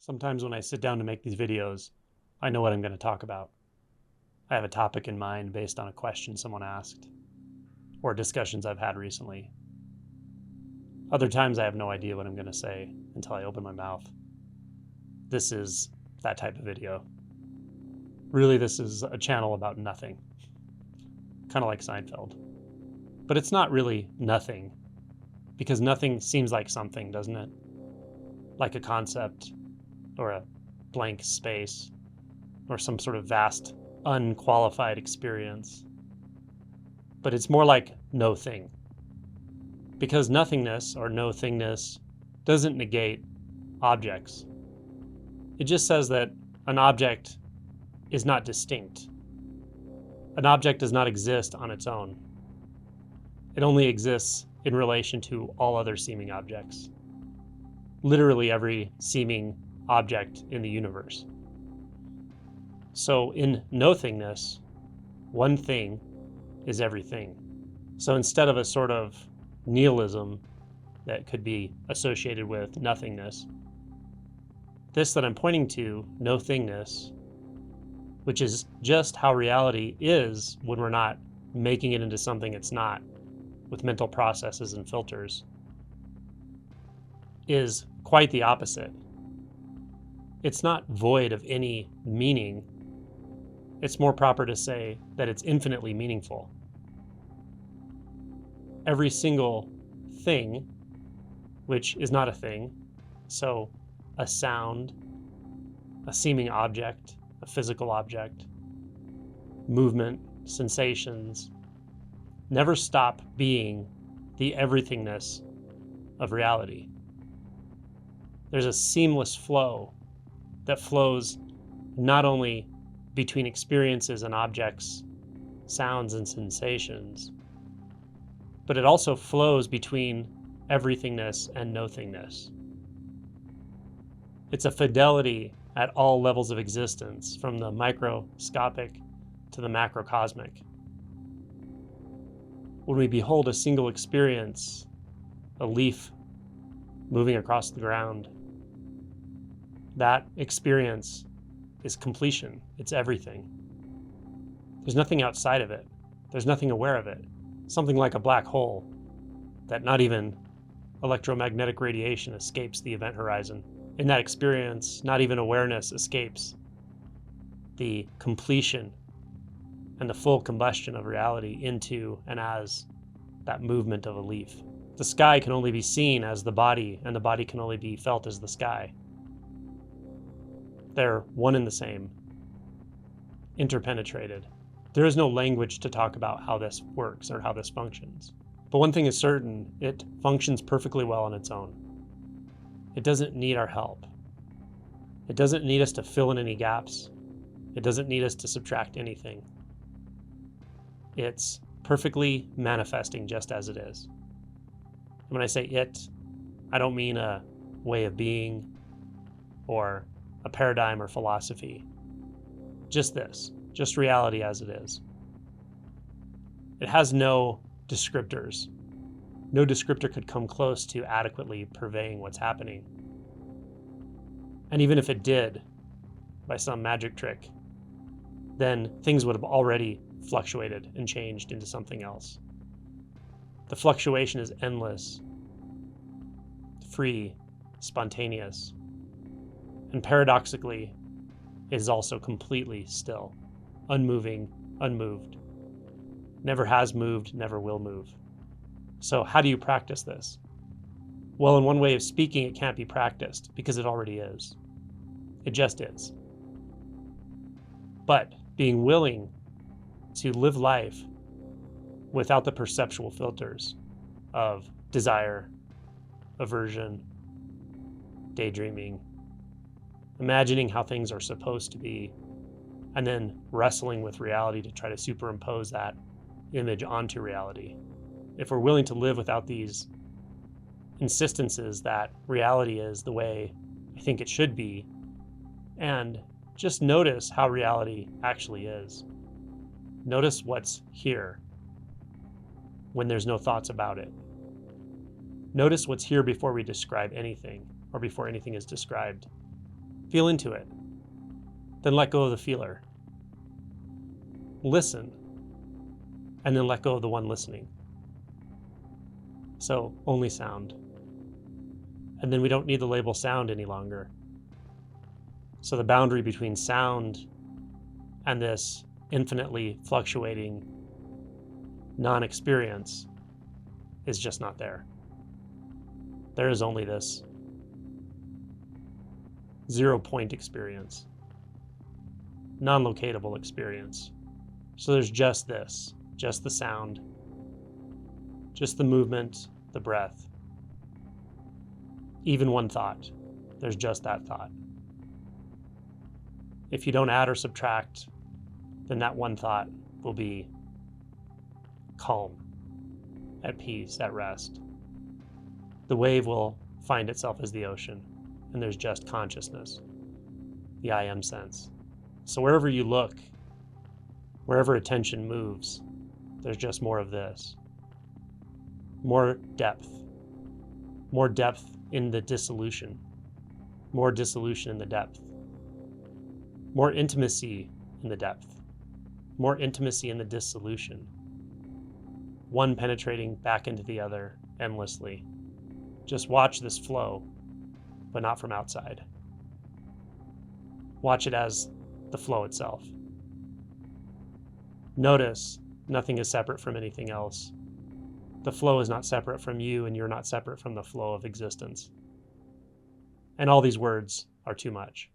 Sometimes when I sit down to make these videos, I know what I'm going to talk about. I have a topic in mind based on a question someone asked, or discussions I've had recently. Other times I have no idea what I'm going to say until I open my mouth. This is that type of video. Really, this is a channel about nothing. Kind of like Seinfeld. But it's not really nothing, because nothing seems like something, doesn't it? Like a concept, or a blank space, or some sort of vast, unqualified experience. But it's more like no thing. Because nothingness, or no-thingness, doesn't negate objects. It just says that an object is not distinct. An object does not exist on its own. It only exists in relation to all other seeming objects. Literally every seeming object in the universe. So in no-thingness, one thing is everything. So instead of a sort of nihilism that could be associated with nothingness, this that I'm pointing to, no-thingness, which is just how reality is when we're not making it into something it's not, with mental processes and filters, is quite the opposite. It's not void of any meaning. It's more proper to say that it's infinitely meaningful. Every single thing, which is not a thing, so a sound, a seeming object, a physical object, movement, sensations, never stop being the everythingness of reality. There's a seamless flow that flows not only between experiences and objects, sounds and sensations, but it also flows between everythingness and nothingness. It's a fidelity at all levels of existence, from the microscopic to the macrocosmic. When we behold a single experience, a leaf moving across the ground, that experience is completion. It's everything. There's nothing outside of it. There's nothing aware of it. Something like a black hole that not even electromagnetic radiation escapes the event horizon. In that experience, not even awareness escapes the completion and the full combustion of reality into and as that movement of a leaf. The sky can only be seen as the body, and the body can only be felt as the sky. They're one and the same, interpenetrated. There is no language to talk about how this works or how this functions. But one thing is certain, it functions perfectly well on its own. It doesn't need our help. It doesn't need us to fill in any gaps. It doesn't need us to subtract anything. It's perfectly manifesting just as it is. And when I say it, I don't mean a way of being or a paradigm or philosophy. Just this, just reality as it is. It has no descriptors. No descriptor could come close to adequately purveying what's happening. And even if it did, by some magic trick, then things would have already fluctuated and changed into something else. The fluctuation is endless, free, spontaneous, and paradoxically is also completely still, unmoving, unmoved. Never has moved, never will move. So how do you practice this? Well, in one way of speaking, it can't be practiced because it already is. It just is. But being willing to live life without the perceptual filters of desire, aversion, daydreaming, imagining how things are supposed to be, and then wrestling with reality to try to superimpose that image onto reality. If we're willing to live without these insistences that reality is the way I think it should be, and just notice how reality actually is. Notice what's here when there's no thoughts about it. Notice what's here before we describe anything, or before anything is described. Feel into it. Then let go of the feeler. Listen. And then let go of the one listening. So only sound. And then we don't need the label sound any longer. So the boundary between sound and this infinitely fluctuating non-experience is just not there. There is only this 0-point experience, non-locatable experience. So there's just this, just the sound, just the movement, the breath. Even one thought, there's just that thought. If you don't add or subtract, then that one thought will be calm, at peace, at rest. The wave will find itself as the ocean, and there's just consciousness, the I am sense. So wherever you look, wherever attention moves, there's just more of this. More depth in the dissolution, more dissolution in the depth, more intimacy in the depth, more intimacy in the dissolution, one penetrating back into the other endlessly. Just watch this flow, but not from outside. Watch it as the flow itself. Notice nothing is separate from anything else. The flow is not separate from you, and you're not separate from the flow of existence. And all these words are too much.